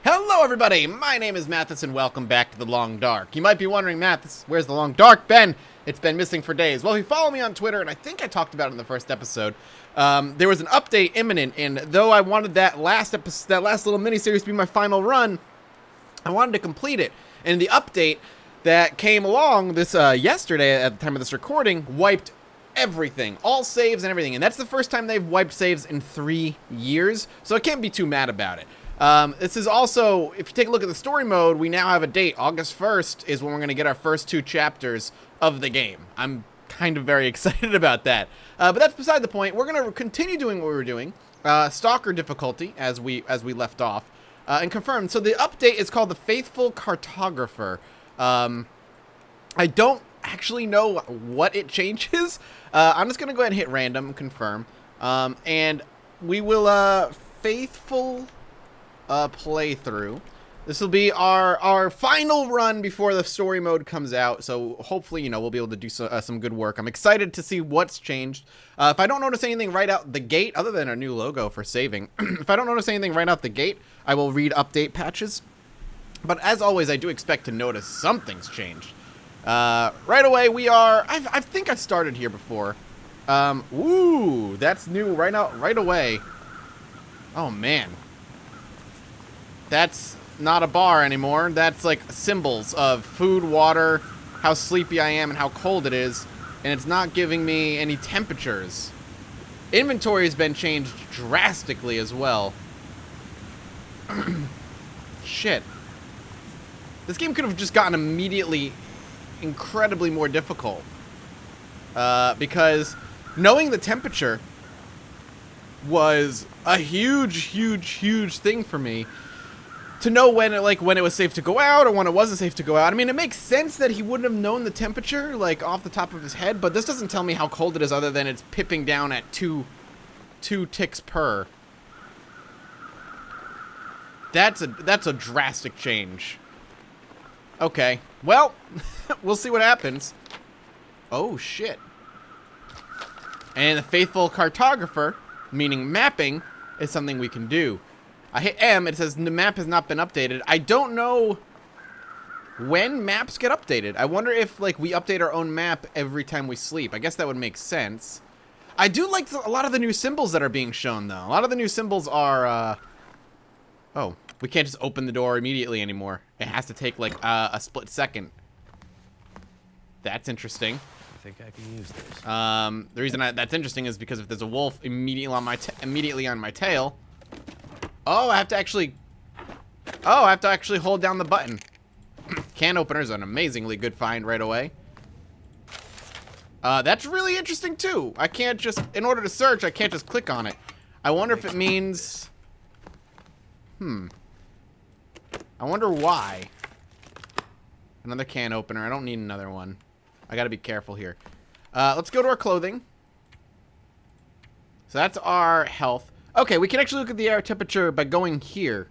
Hello everybody, my name is Mathis and welcome back to The Long Dark. You might be wondering, Mathis, where's The Long Dark been? It's been missing for days. Well, if you follow me on Twitter, and I think I talked about it in the first episode, there was an update imminent, and though I wanted that last little mini-series to be my final run, I wanted to complete it. And the update that came along this yesterday at the time of this recording wiped everything, all saves and everything, and that's the first time they've wiped saves in 3 years, so I can't be too mad about it. This is also, if you take a look at the story mode, we now have a date. August 1st is when we're going to get our first 2 chapters of the game. I'm kind of very excited about that. But that's beside the point. We're going to continue doing what we were doing. Stalker difficulty, as we left off. And confirmed. So the update is called the Faithful Cartographer. I don't actually know what it changes. I'm just going to go ahead and hit random and confirm. And we will, Faithful playthrough. This will be our final run before the story mode comes out, so hopefully, you know, we'll be able to do some good work. I'm excited to see what's changed. If I don't notice anything right out the gate, other than our new logo for saving, if I don't notice anything right out the gate, I will read update patches. But as always, I do expect to notice something's changed. Right away, I think I started here before. Ooh, that's new right away. Oh, man. That's not a bar anymore. That's like symbols of food, water, how sleepy I am, and how cold it is. And it's not giving me any temperatures. Inventory has been changed drastically as well. Shit. This game could have just gotten immediately incredibly more difficult. Because knowing the temperature was a huge thing for me. To know when it was safe to go out or when it wasn't safe to go out. I mean, it makes sense that he wouldn't have known the temperature, like, off the top of his head, but this doesn't tell me how cold it is other than it's pipping down at 2 ticks per. That's a drastic change. Okay. Well, we'll see what happens. Oh, shit. And the Faithful Cartographer, meaning mapping, is something we can do. I hit M, it says the map has not been updated. I don't know when maps get updated. I wonder if, like, we update our own map every time we sleep. I guess that would make sense. I do like a lot of the new symbols that are being shown, though. A lot of the new symbols are, oh, we can't just open the door immediately anymore. It has to take, like, a split second. That's interesting. I think I can use this. The reason that's interesting is because if there's a wolf immediately on my tail... Oh, I have to actually hold down the button. Can opener's an amazingly good find right away. That's really interesting too. I can't just, in order to search, I can't just click on it. I wonder if it means, I wonder why. Another can opener. I don't need another one. I gotta be careful here. Let's go to our clothing. So that's our health. Okay, we can actually look at the air temperature by going here.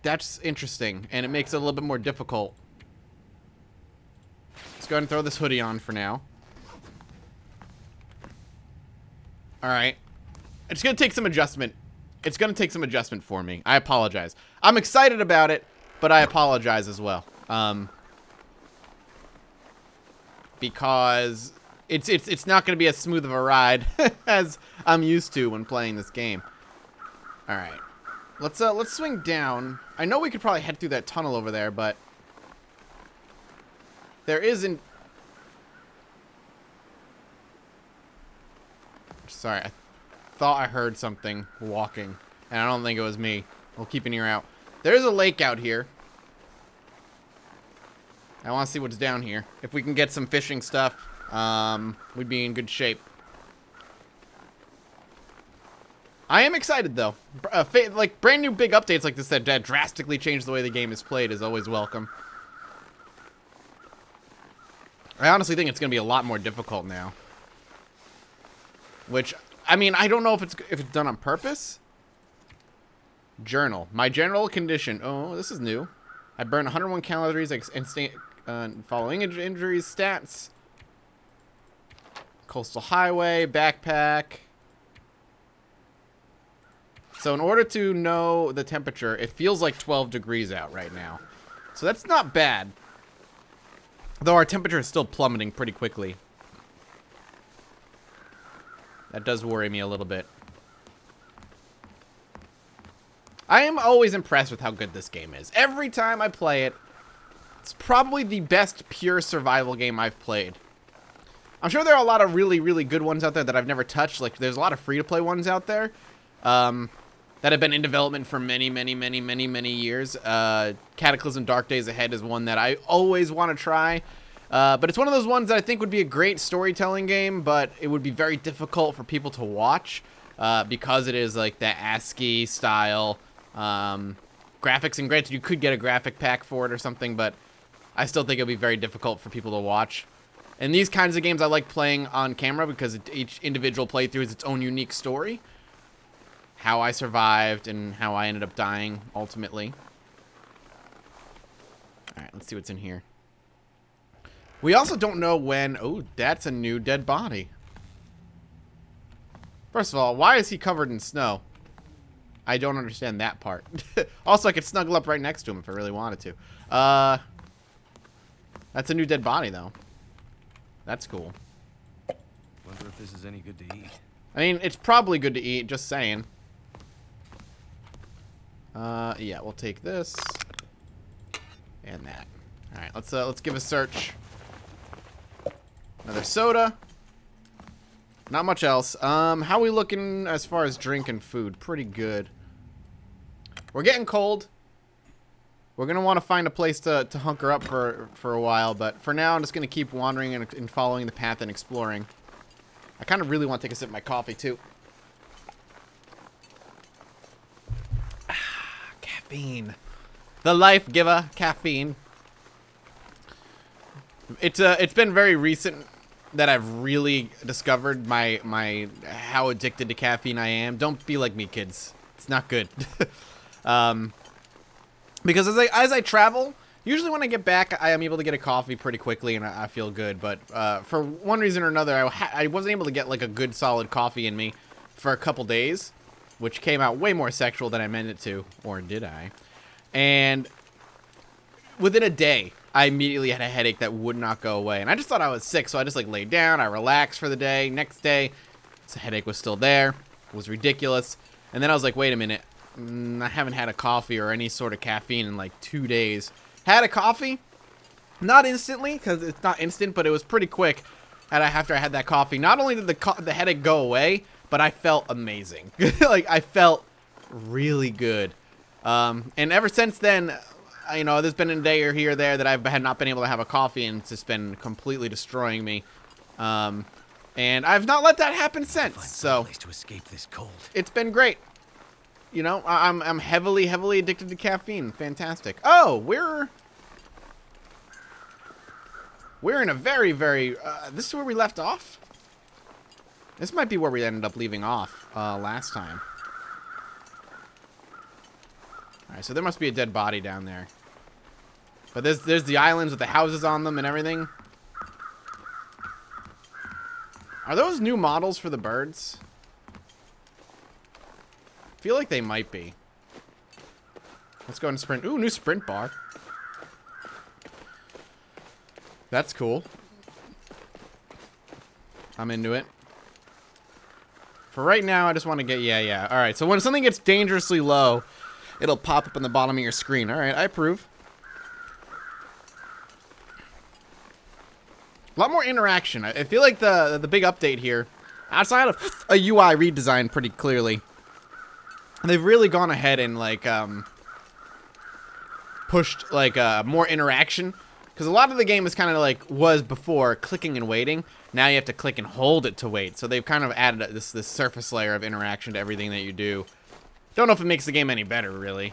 That's interesting, and it makes it a little bit more difficult. Let's go ahead and throw this hoodie on for now. Alright. It's going to take some adjustment. It's going to take some adjustment for me. I apologize. I'm excited about it, but I apologize as well. Because... It's not going to be as smooth of a ride as I'm used to when playing this game. All right, let's swing down. I know we could probably head through that tunnel over there, but there isn't. Sorry, I thought I heard something walking, and I don't think it was me. We'll keep an ear out. There's a lake out here. I want to see what's down here. If we can get some fishing stuff. We'd be in good shape. I am excited, though. Like, brand new big updates like this that drastically change the way the game is played is always welcome. I honestly think it's going to be a lot more difficult now. Which, I mean, I don't know if it's done on purpose. Journal. My general condition. Oh, this is new. I burn 101 calories and following injuries stats. Coastal highway, backpack. So in order to know the temperature, it feels like 12 degrees out right now. So that's not bad. Though our temperature is still plummeting pretty quickly. That does worry me a little bit. I am always impressed with how good this game is. Every time I play it, it's probably the best pure survival game I've played. I'm sure there are a lot of really, really good ones out there that I've never touched. Like, there's a lot of free-to-play ones out there that have been in development for many, many, many, many, many years. Cataclysm Dark Days Ahead is one that I always want to try. But it's one of those ones that I think would be a great storytelling game, but it would be very difficult for people to watch because it is like that ASCII style graphics. And granted, you could get a graphic pack for it or something, but I still think it would be very difficult for people to watch. And these kinds of games I like playing on camera because each individual playthrough is its own unique story. How I survived and how I ended up dying, ultimately. Alright, let's see what's in here. We also don't know when... Oh, that's a new dead body. First of all, why is he covered in snow? I don't understand that part. Also, I could snuggle up right next to him if I really wanted to. That's a new dead body, though. That's cool. Wonder if this is any good to eat. I mean, it's probably good to eat, just saying. Yeah, we'll take this. And that. Alright, let's give a search. Another soda. Not much else. How are we looking as far as drink and food? Pretty good. We're getting cold. We're going to want to find a place to hunker up for a while, but for now I'm just going to keep wandering and following the path and exploring. I kind of really want to take a sip of my coffee, too. Caffeine. The life giver, caffeine. It's been very recent that I've really discovered my how addicted to caffeine I am. Don't be like me, kids. It's not good. Because as I travel, usually when I get back, I am able to get a coffee pretty quickly and I feel good. But for one reason or another, I wasn't able to get like a good solid coffee in me for a couple days, which came out way more sexual than I meant it to, or did I? And within a day, I immediately had a headache that would not go away. And I just thought I was sick, so I just like laid down, I relaxed for the day. Next day, the headache was still there. It was ridiculous. And then I was like, wait a minute. I haven't had a coffee or any sort of caffeine in like 2 days. Had a coffee, not instantly, because it's not instant, but it was pretty quick. After I had that coffee, not only did the headache go away, but I felt amazing. Like, I felt really good. And ever since then, you know, there's been a day or here or there that I had not been able to have a coffee, and it's just been completely destroying me. And I've not let that happen since. So Place to escape this cold. It's been great. You know, I'm heavily addicted to caffeine. Fantastic. Oh, we're in a very, very... this is where we left off? This might be where we ended up leaving off last time. Alright, so there must be a dead body down there. But there's the islands with the houses on them and everything. Are those new models for the birds? I feel like they might be. Let's go and sprint. Ooh, new sprint bar. That's cool. I'm into it. For right now, I just want to get... Yeah. Alright, so when something gets dangerously low, it'll pop up on the bottom of your screen. Alright, I approve. A lot more interaction. I feel like the big update here, outside of a UI redesign pretty clearly, they've really gone ahead and like pushed like more interaction, because a lot of the game is kind of like was before clicking and waiting. Now you have to click and hold it to wait. So they've kind of added this surface layer of interaction to everything that you do. Don't know if it makes the game any better really,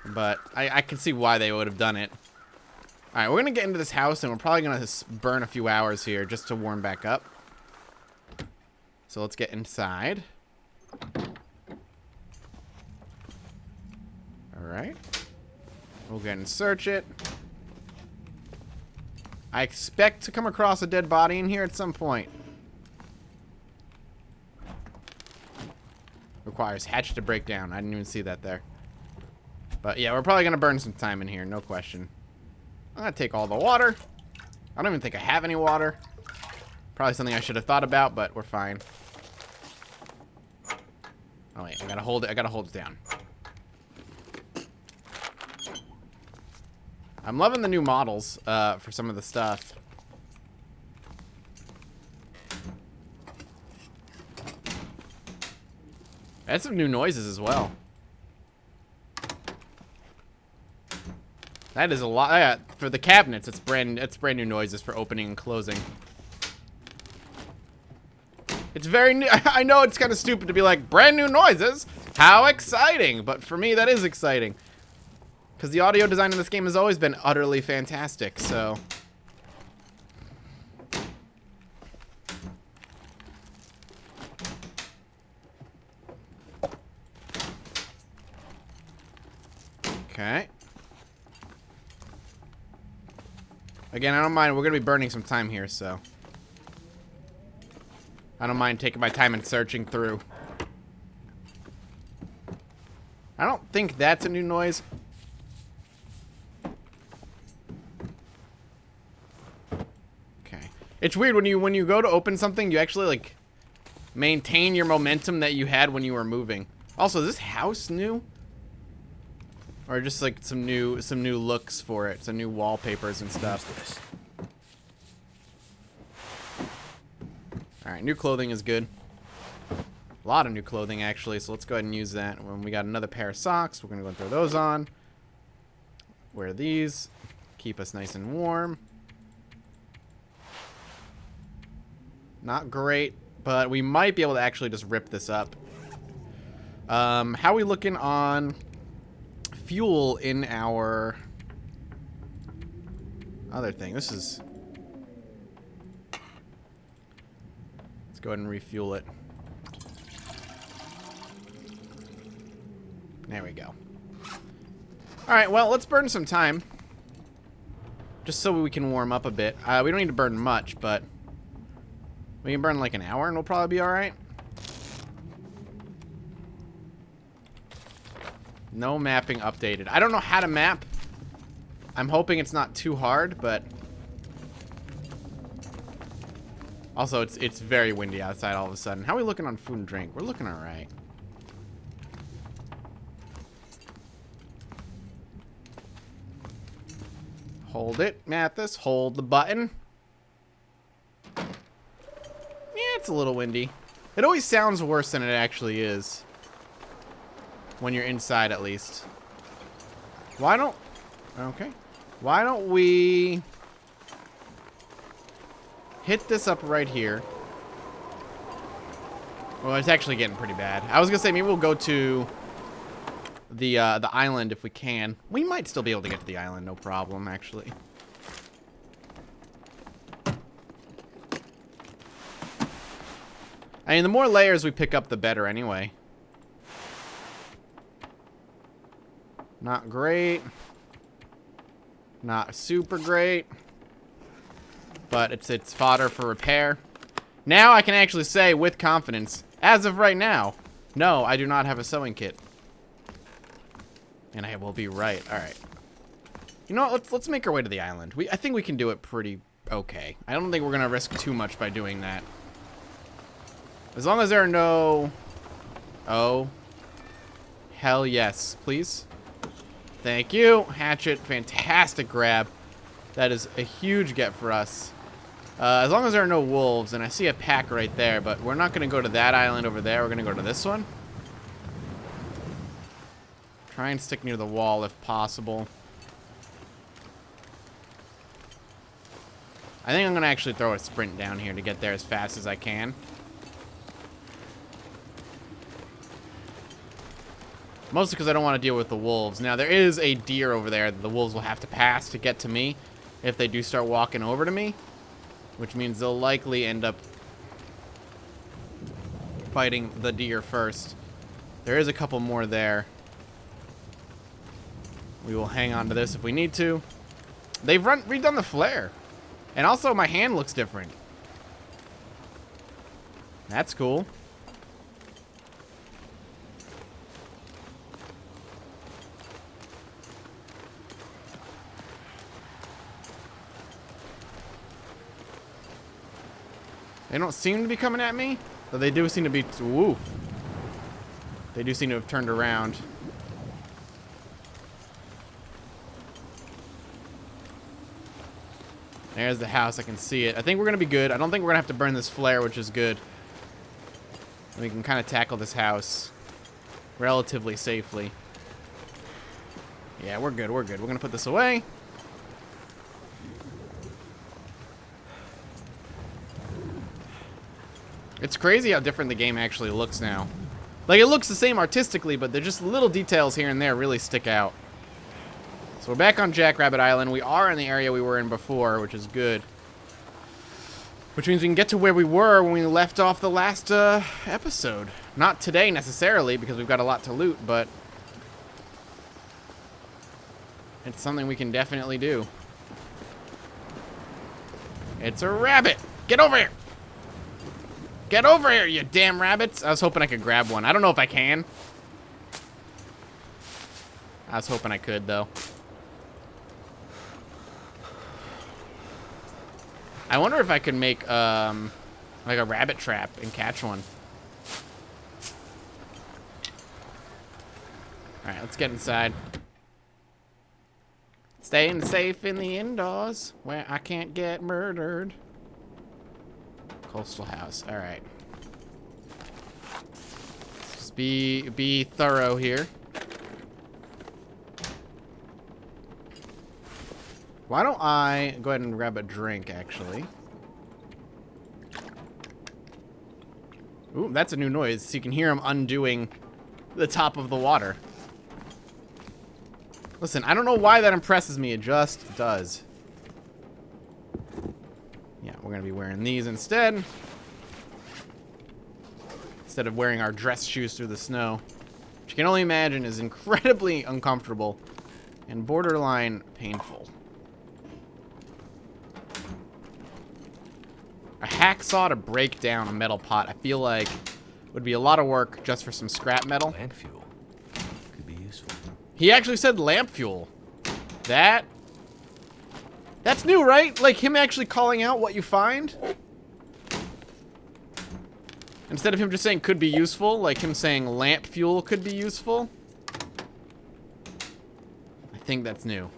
but I can see why they would have done it. All right, we're gonna get into this house and we're probably gonna burn a few hours here just to warm back up. So let's get inside. Alright. We'll go ahead and search it. I expect to come across a dead body in here at some point. requires hatch to break down. I didn't even see that there. But yeah, we're probably going to burn some time in here, no question. I'm going to take all the water. I don't even think I have any water. Probably something I should have thought about, but we're fine. Oh wait, I gotta hold it. I gotta hold it down. I'm loving the new models for some of the stuff. That's some new noises as well. That is a lot. Yeah, for the cabinets, it's brand new noises for opening and closing. It's very new. I know it's kind of stupid to be like, brand new noises? How exciting! But for me, that is exciting. Because the audio design in this game has always been utterly fantastic, so... Okay. Again, I don't mind. We're going to be burning some time here, so... I don't mind taking my time and searching through. I don't think that's a new noise. Okay. It's weird when you go to open something, you actually like maintain your momentum that you had when you were moving. Also, is this house new? Or just like some new looks for it, some new wallpapers and stuff. Alright, new clothing is good. A lot of new clothing, actually, so let's go ahead and use that. When we got another pair of socks, we're going to go and throw those on. Wear these. Keep us nice and warm. Not great, but we might be able to actually just rip this up. How are we looking on fuel in our other thing? This is... Let's go ahead and refuel it. There we go. Alright, well, let's burn some time. Just so we can warm up a bit. We don't need to burn much, but... We can burn like an hour and we'll probably be alright. No mapping updated. I don't know how to map. I'm hoping it's not too hard, but... Also, it's very windy outside all of a sudden. How are we looking on food and drink? We're looking alright. Hold it, Mathis. Hold the button. Yeah, it's a little windy. It always sounds worse than it actually is. When you're inside, at least. Why don't... Okay. Why don't we... hit this up right here. Well, it's actually getting pretty bad. I was gonna say maybe we'll go to the island if we can. We might still be able to get to the island, no problem, actually. I mean, the more layers we pick up, the better anyway. Not great. Not super great. But it's fodder for repair. Now I can actually say with confidence, as of right now, no, I do not have a sewing kit. And I will be right. All right. You know what? Let's make our way to the island. I think we can do it pretty okay. I don't think we're gonna risk too much by doing that. As long as there are no... Oh. Hell yes, please. Thank you. Hatchet. Fantastic grab. That is a huge get for us. As long as there are no wolves, and I see a pack right there, but we're not going to go to that island over there. We're going to go to this one. Try and stick near the wall if possible. I think I'm going to actually throw a sprint down here to get there as fast as I can. Mostly because I don't want to deal with the wolves. Now, there is a deer over there that the wolves will have to pass to get to me if they do start walking over to me. Which means they'll likely end up fighting the deer first. There is a couple more there. We will hang on to this if we need to. They've redone the flare. And also my hand looks different. That's cool. They don't seem to be coming at me, but they do seem to be... Woo. They do seem to have turned around. There's the house. I can see it. I think we're going to be good. I don't think we're going to have to burn this flare, which is good. We can kind of tackle this house relatively safely. Yeah, we're good. We're good. We're going to put this away. It's crazy how different the game actually looks now. Like, it looks the same artistically, but there's just little details here and there really stick out. So we're back on Jackrabbit Island. We are in the area we were in before, which is good. Which means we can get to where we were when we left off the last episode. Not today, necessarily, because we've got a lot to loot, but... it's something we can definitely do. It's a rabbit! Get over here! Get over here, you damn rabbits! I was hoping I could grab one. I don't know if I can. I was hoping I could, though. I wonder if I could make, like a rabbit trap and catch one. Alright, let's get inside. Staying safe in the indoors, where I can't get murdered. Coastal house, alright. Just be thorough here. Why don't I go ahead and grab a drink, actually? Ooh, that's a new noise. So you can hear him undoing the top of the water. Listen, I don't know why that impresses me. It just does. Yeah, we're going to be wearing these instead. Instead of wearing our dress shoes through the snow. Which you can only imagine is incredibly uncomfortable and borderline painful. A hacksaw to break down a metal pot, I feel like would be a lot of work just for some scrap metal. Lamp fuel could be useful. He actually said lamp fuel. That's new, right? Like him actually calling out what you find? Instead of him just saying could be useful, like him saying lamp fuel could be useful. I think that's new.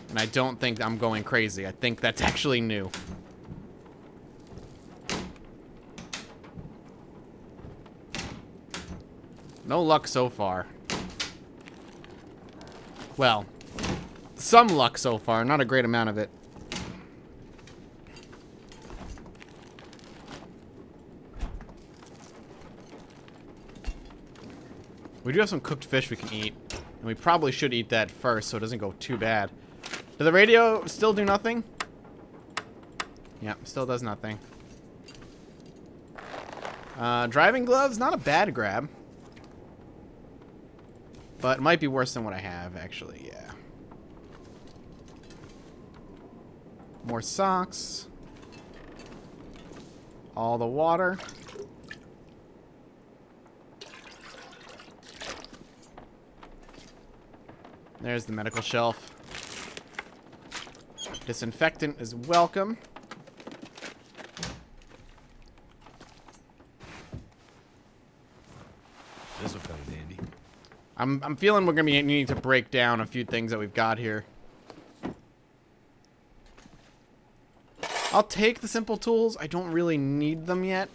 And I don't think I'm going crazy. I think that's actually new. No luck so far. Well, some luck so far, not a great amount of it. We do have some cooked fish we can eat, and we probably should eat that first so it doesn't go too bad. Did the radio still do nothing? Yeah, still does nothing. Driving gloves, not a bad grab. But it might be worse than what I have, actually, yeah. More socks. All the water. There's the medical shelf. Disinfectant is welcome. This will come in handy. I'm feeling we're gonna be needing to break down a few things that we've got here. I'll take the simple tools. I don't really need them yet.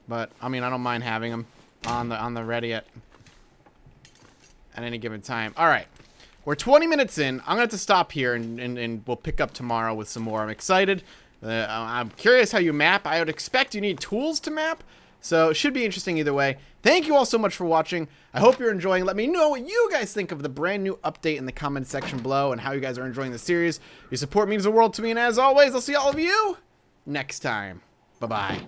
But I mean, I don't mind having them on the ready at any given time. All right. We're 20 minutes in. I'm going to have to stop here and we'll pick up tomorrow with some more. I'm excited. I'm curious how you map. I would expect you need tools to map. So it should be interesting either way. Thank you all so much for watching. I hope you're enjoying. Let me know what you guys think of the brand new update in the comment section below and how you guys are enjoying the series. Your support means the world to me. And as always, I'll see all of you next time. Bye-bye.